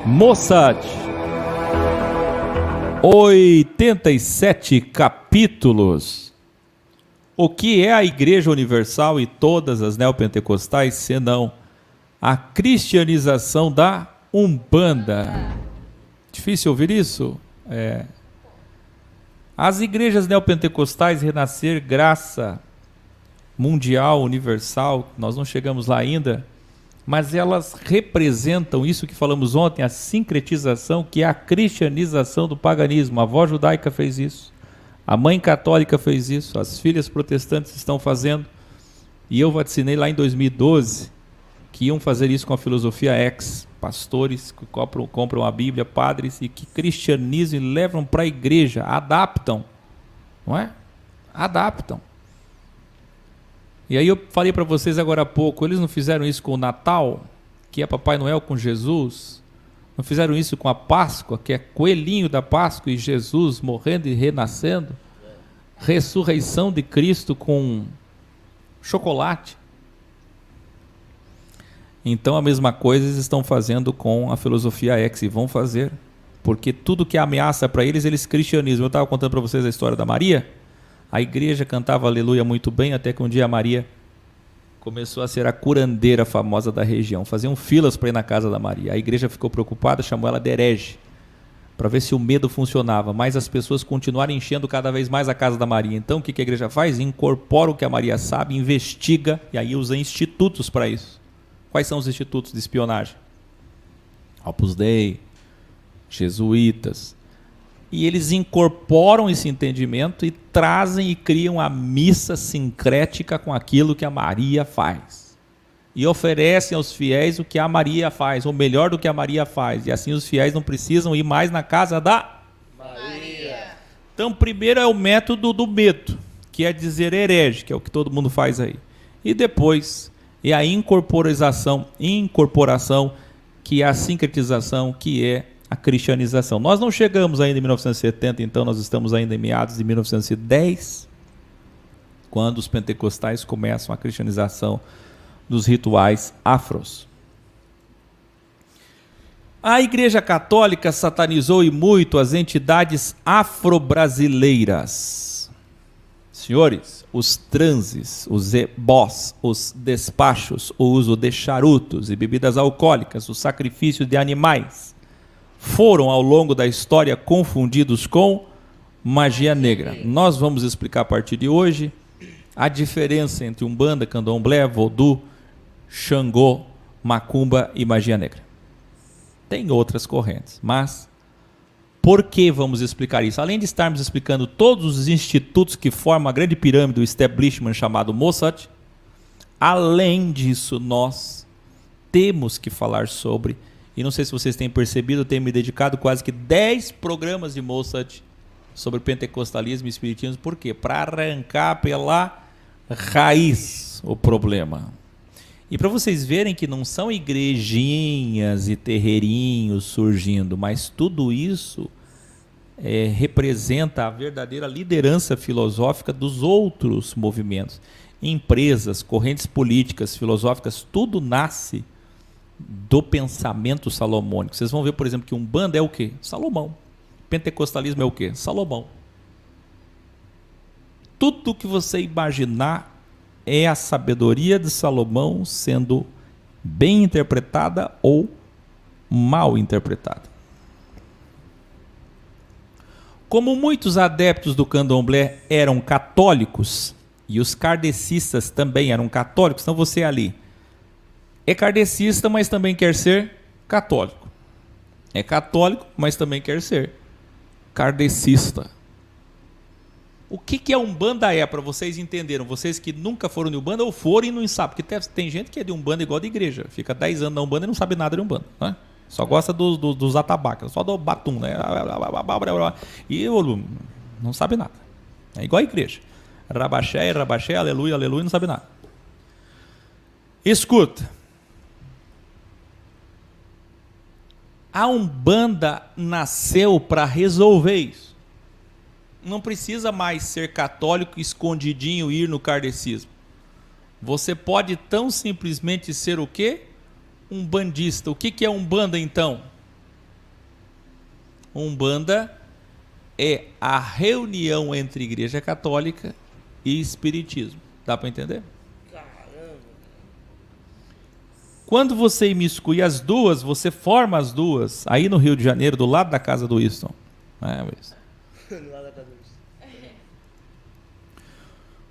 Mossad, 87 capítulos. O que é a Igreja Universal e todas as neopentecostais, senão a cristianização da Umbanda? Difícil ouvir isso? As igrejas neopentecostais, Renascer, Graça, Mundial, Universal, nós não chegamos lá ainda, mas elas representam isso que falamos ontem, a sincretização, que é a cristianização do paganismo. A avó judaica fez isso, a mãe católica fez isso, as filhas protestantes estão fazendo, e eu vaticinei lá em 2012 que iam fazer isso com a filosofia X, pastores que compram a Bíblia, padres, e que cristianizam e levam para a igreja, adaptam, não é? Adaptam. E aí eu falei para vocês agora há pouco, eles não fizeram isso com o Natal, que é Papai Noel com Jesus, não fizeram isso com a Páscoa, que é coelhinho da Páscoa e Jesus morrendo e renascendo, ressurreição de Cristo com chocolate. Então a mesma coisa eles estão fazendo com a filosofia X, e vão fazer, porque tudo que é ameaça para eles, eles cristianizam. Eu estava contando para vocês a história da Maria. A igreja cantava aleluia muito bem, até que um dia a Maria começou a ser a curandeira famosa da região. Faziam filas para ir na casa da Maria. A igreja ficou preocupada, chamou ela de herege, para ver se o medo funcionava, mas as pessoas continuaram enchendo cada vez mais a casa da Maria. Então o que a igreja faz? Incorpora o que a Maria sabe, investiga, e aí usa institutos para isso. Quais são os institutos de espionagem? Opus Dei, jesuítas. E eles incorporam esse entendimento e trazem e criam a missa sincrética com aquilo que a Maria faz. E oferecem aos fiéis o que a Maria faz, ou melhor do que a Maria faz. E assim os fiéis não precisam ir mais na casa da Maria. Então, primeiro é o método do medo, que é dizer herege, que é o que todo mundo faz aí. E depois é a incorporação, que é a sincretização, que é a cristianização. Nós não chegamos ainda em 1970, então nós estamos ainda em meados de 1910, quando os pentecostais começam a cristianização dos rituais afros. A Igreja Católica satanizou e muito as entidades afro-brasileiras. Senhores, os transes, os ebós, os despachos, o uso de charutos e bebidas alcoólicas, o sacrifício de animais, foram ao longo da história confundidos com magia negra. Nós vamos explicar a partir de hoje a diferença entre Umbanda, Candomblé, Vodú, Xangô, Macumba e magia negra. Tem outras correntes, mas por que vamos explicar isso? Além de estarmos explicando todos os institutos que formam a grande pirâmide do establishment chamado Mossad, além disso nós temos que falar sobre, e não sei se vocês têm percebido, eu tenho me dedicado quase que 10 programas de Mossad sobre pentecostalismo e espiritismo. Por quê? Para arrancar pela raiz o problema. E para vocês verem que não são igrejinhas e terreirinhos surgindo, mas tudo isso representa a verdadeira liderança filosófica dos outros movimentos. Empresas, correntes políticas, filosóficas, tudo nasce do pensamento salomônico. Vocês vão ver, por exemplo, que Umbanda é o quê? Salomão. Pentecostalismo é o quê? Salomão. Tudo que você imaginar é a sabedoria de Salomão sendo bem interpretada ou mal interpretada. Como muitos adeptos do candomblé eram católicos, e os kardecistas também eram católicos, então você ali é kardecista, mas também quer ser católico. É católico, mas também quer ser kardecista. O que a Umbanda é, para vocês entenderem? Vocês que nunca foram de Umbanda ou foram e não sabem. Porque tem gente que é de Umbanda igual de igreja. Fica 10 anos na Umbanda e não sabe nada de Umbanda, né? Só gosta dos atabaques, só do batum, né? E não sabe nada. É igual a igreja. Rabaxé, aleluia, aleluia, não sabe nada. Escuta. A Umbanda nasceu para resolver isso. Não precisa mais ser católico escondidinho e ir no kardecismo. Você pode tão simplesmente ser o quê? Um bandista. O que é Umbanda então? Umbanda é a reunião entre Igreja Católica e Espiritismo. Dá para entender? Caramba. Quando você imiscui as duas, você forma as duas. Aí no Rio de Janeiro, do lado da casa do Winston. Winston. Do lado da casa do Winston.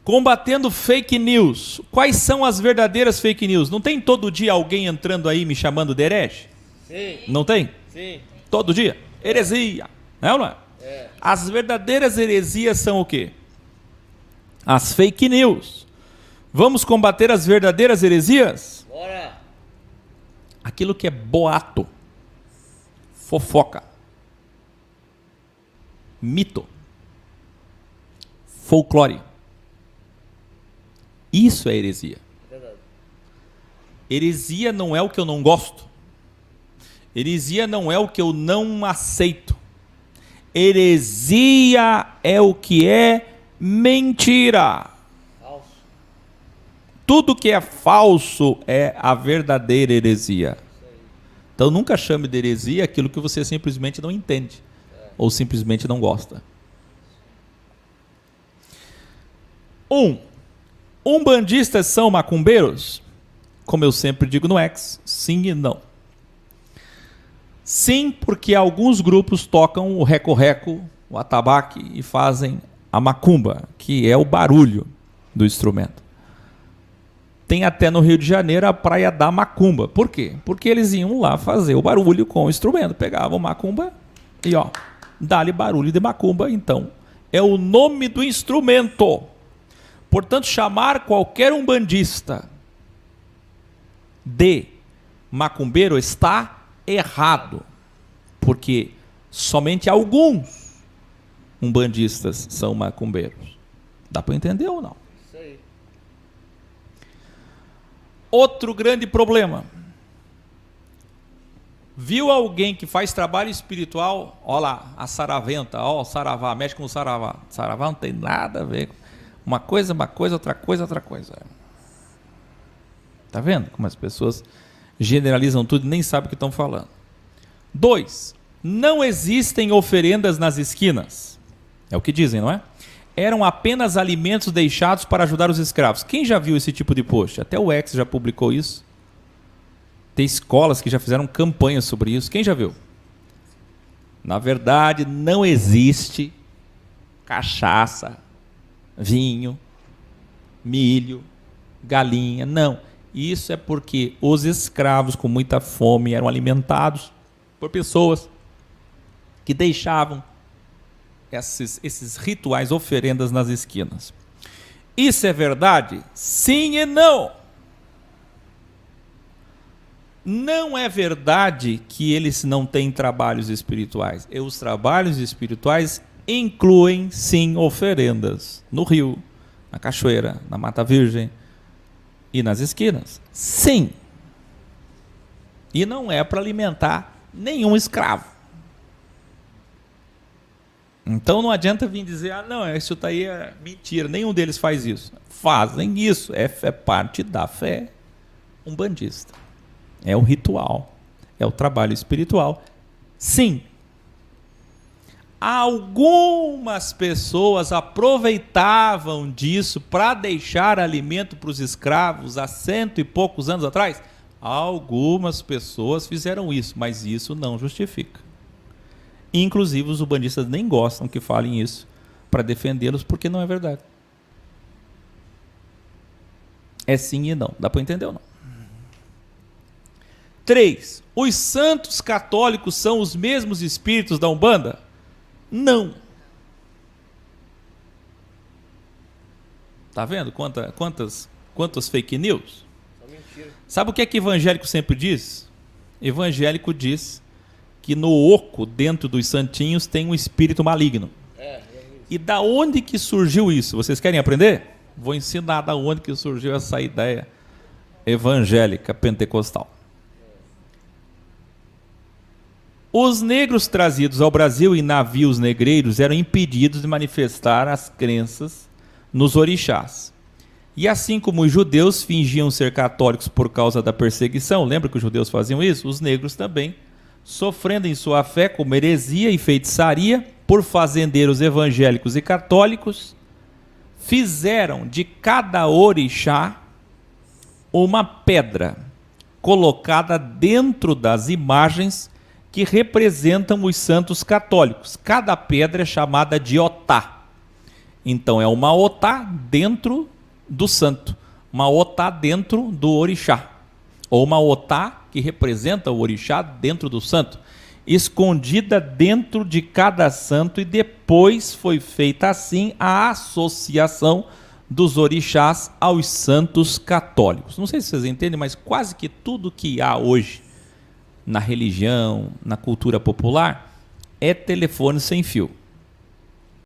Combatendo fake news. Quais são as verdadeiras fake news? Não tem todo dia alguém entrando aí me chamando de herege? Sim. Não tem? Sim. Todo dia? Heresia. Não, não é? É. As verdadeiras heresias são o quê? As fake news. Vamos combater as verdadeiras heresias? Bora. Aquilo que é boato, fofoca, mito, folclore. Isso é heresia. Verdade. Heresia não é o que eu não gosto. Heresia não é o que eu não aceito. Heresia é o que é mentira. Falso. Tudo que é falso é a verdadeira heresia. Então nunca chame de heresia aquilo que você simplesmente não entende. Ou simplesmente não gosta. Umbandistas são macumbeiros? Como eu sempre digo no X, sim e não. Sim, porque alguns grupos tocam o reco-reco, o atabaque e fazem a macumba, que é o barulho do instrumento. Tem até no Rio de Janeiro a Praia da Macumba. Por quê? Porque eles iam lá fazer o barulho com o instrumento. Pegavam macumba e dá-lhe barulho de macumba. Então, é o nome do instrumento. Portanto, chamar qualquer umbandista de macumbeiro está errado, porque somente alguns umbandistas são macumbeiros. Dá para entender ou não? Isso aí. Outro grande problema. Viu alguém que faz trabalho espiritual? Olha lá, a saraventa, o saravá, mexe com o saravá. Saravá não tem nada a ver com uma coisa, outra coisa. Tá vendo como as pessoas generalizam tudo e nem sabem o que estão falando. 2. Não existem oferendas nas esquinas. É o que dizem, não é? Eram apenas alimentos deixados para ajudar os escravos. Quem já viu esse tipo de post? Até o X já publicou isso. Tem escolas que já fizeram campanhas sobre isso. Quem já viu? Na verdade, não existe cachaça, vinho, milho, galinha, não. Isso é porque os escravos com muita fome eram alimentados por pessoas que deixavam esses rituais, oferendas nas esquinas. Isso é verdade? Sim e não. Não é verdade que eles não têm trabalhos espirituais. E os trabalhos espirituais incluem, sim, oferendas no rio, na cachoeira, na Mata Virgem e nas esquinas. Sim. E não é para alimentar nenhum escravo. Então não adianta vir dizer, não, isso aí é mentira, nenhum deles faz isso. Fazem isso, é parte da fé umbandista. É o ritual, é o trabalho espiritual. Sim. Algumas pessoas aproveitavam disso para deixar alimento para os escravos há 100 e poucos anos atrás. Algumas pessoas fizeram isso, mas isso não justifica. Inclusive os umbandistas nem gostam que falem isso para defendê-los, porque não é verdade. É sim e não. Dá para entender ou não? 3. Os santos católicos são os mesmos espíritos da Umbanda? Não. Tá vendo quantas fake news? Só mentira. Sabe o que é que evangélico sempre diz? Evangélico diz que no oco, dentro dos santinhos, tem um espírito maligno. E da onde que surgiu isso? Vocês querem aprender? Vou ensinar da onde que surgiu essa ideia evangélica pentecostal. Os negros trazidos ao Brasil em navios negreiros eram impedidos de manifestar as crenças nos orixás. E assim como os judeus fingiam ser católicos por causa da perseguição, lembra que os judeus faziam isso? Os negros também sofrendo em sua fé como heresia e feitiçaria por fazendeiros evangélicos e católicos, fizeram de cada orixá uma pedra colocada dentro das imagens que representam os santos católicos. Cada pedra é chamada de otá. Então é uma otá dentro do santo, uma otá dentro do orixá, ou uma otá que representa o orixá dentro do santo, escondida dentro de cada santo, e depois foi feita assim a associação dos orixás aos santos católicos. Não sei se vocês entendem, mas quase que tudo que há hoje na religião, na cultura popular, é telefone sem fio.